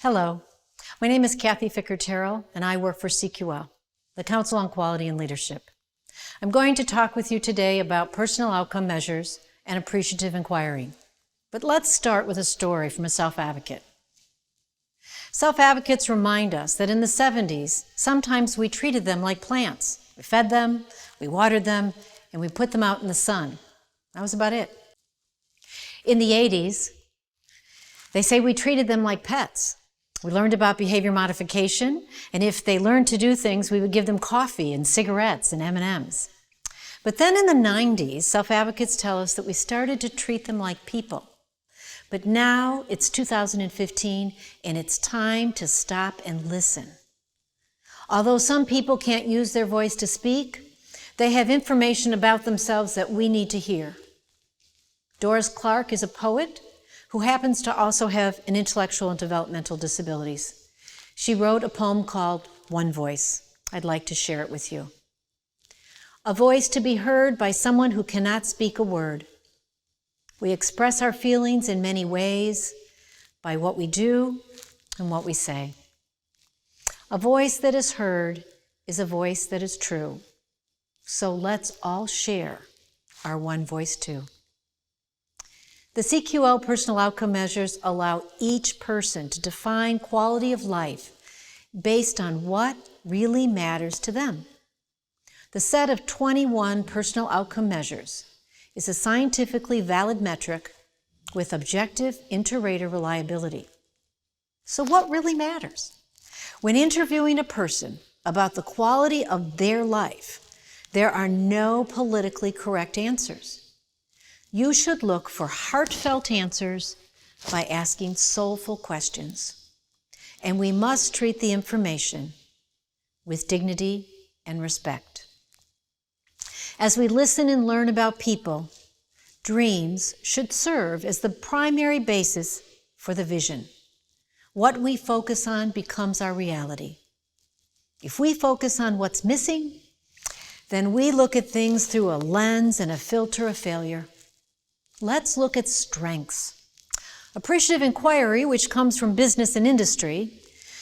Hello, my name is Cathy Ficker Terrill, and I work for CQL, the Council on Quality and Leadership. I'm going to talk with you today about personal outcome measures and appreciative inquiry. But let's start with a story from a self-advocate. Self-advocates remind us that in the 70s, sometimes we treated them like plants. We fed them, we watered them, and we put them out in the sun. That was about it. In the 80s, they say we treated them like pets. We learned about behavior modification, and if they learned to do things, we would give them coffee and cigarettes and M&Ms. But then in the 90s, self-advocates tell us that we started to treat them like people. But now it's 2015, and it's time to stop and listen. Although some people can't use their voice to speak, they have information about themselves that we need to hear. Doris Clark is a poet who happens to also have an intellectual and developmental disabilities. She wrote a poem called One Voice. I'd like to share it with you. A voice to be heard by someone who cannot speak a word. We express our feelings in many ways, by what we do and what we say. A voice that is heard is a voice that is true. So let's all share our one voice too. The CQL personal outcome measures allow each person to define quality of life based on what really matters to them. The set of 21 personal outcome measures is a scientifically valid metric with objective inter-rater reliability. So what really matters? When interviewing a person about the quality of their life, there are no politically correct answers. You should look for heartfelt answers by asking soulful questions. And we must treat the information with dignity and respect. As we listen and learn about people, dreams should serve as the primary basis for the vision. What we focus on becomes our reality. If we focus on what's missing, then we look at things through a lens and a filter of failure. Let's look at strengths. Appreciative inquiry, which comes from business and industry,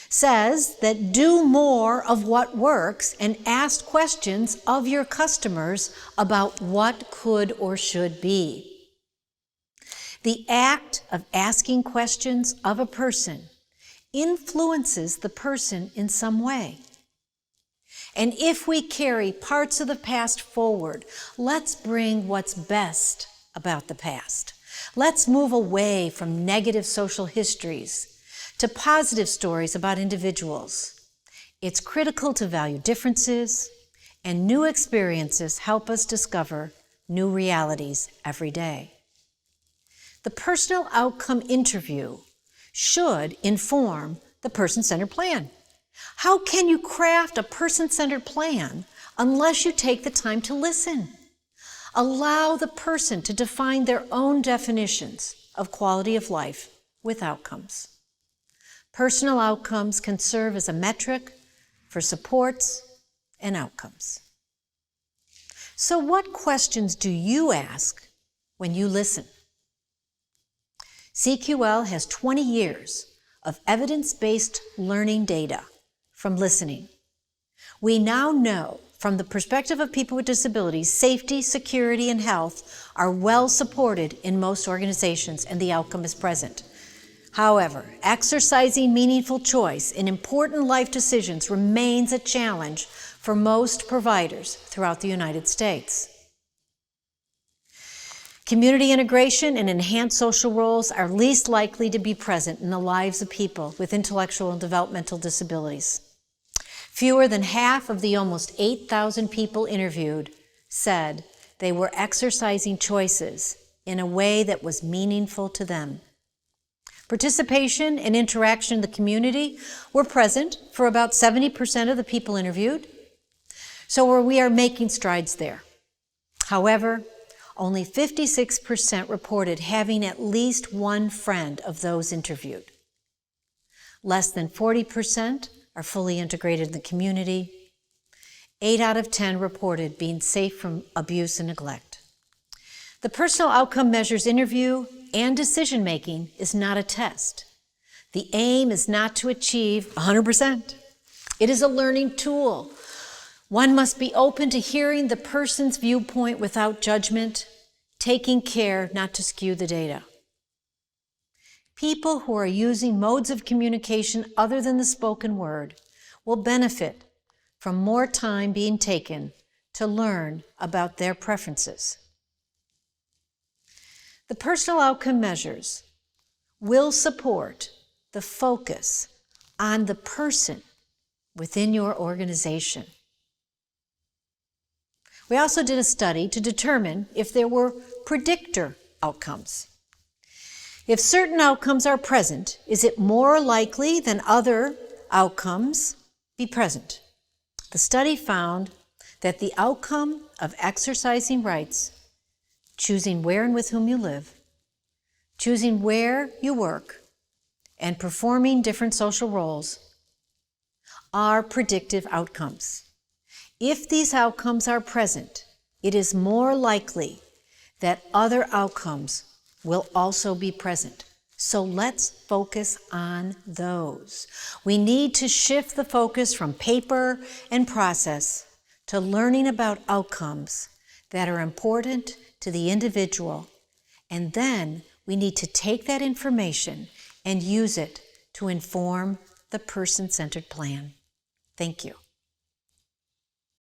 says that do more of what works and ask questions of your customers about what could or should be. The act of asking questions of a person influences the person in some way. And if we carry parts of the past forward, let's bring what's best about the past. Let's move away from negative social histories to positive stories about individuals. It's critical to value differences, and new experiences help us discover new realities every day. The personal outcome interview should inform the person-centered plan. How can you craft a person-centered plan unless you take the time to listen? Allow the person to define their own definitions of quality of life with outcomes. Personal outcomes can serve as a metric for supports and outcomes. So what questions do you ask when you listen? CQL has 20 years of evidence-based learning data from listening. We now know from the perspective of people with disabilities, safety, security, and health are well supported in most organizations, and the outcome is present. However, exercising meaningful choice in important life decisions remains a challenge for most providers throughout the United States. Community integration and enhanced social roles are least likely to be present in the lives of people with intellectual and developmental disabilities. Fewer than half of the almost 8,000 people interviewed said they were exercising choices in a way that was meaningful to them. Participation and interaction in the community were present for about 70% of the people interviewed, so we are making strides there. However, only 56% reported having at least one friend of those interviewed. Less than 40% are fully integrated in the community. 8 out of 10 reported being safe from abuse and neglect. The personal outcome measures interview and decision-making is not a test. The aim is not to achieve 100%. It is a learning tool. One must be open to hearing the person's viewpoint without judgment, taking care not to skew the data. People who are using modes of communication other than the spoken word will benefit from more time being taken to learn about their preferences. The personal outcome measures will support the focus on the person within your organization. We also did a study to determine if there were predictor outcomes. If certain outcomes are present, is it more likely than other outcomes be present? The study found that the outcome of exercising rights, choosing where and with whom you live, choosing where you work, and performing different social roles are predictive outcomes. If these outcomes are present, it is more likely that other outcomes will also be present. So let's focus on those. We need to shift the focus from paper and process to learning about outcomes that are important to the individual. And then we need to take that information and use it to inform the person-centered plan. Thank you.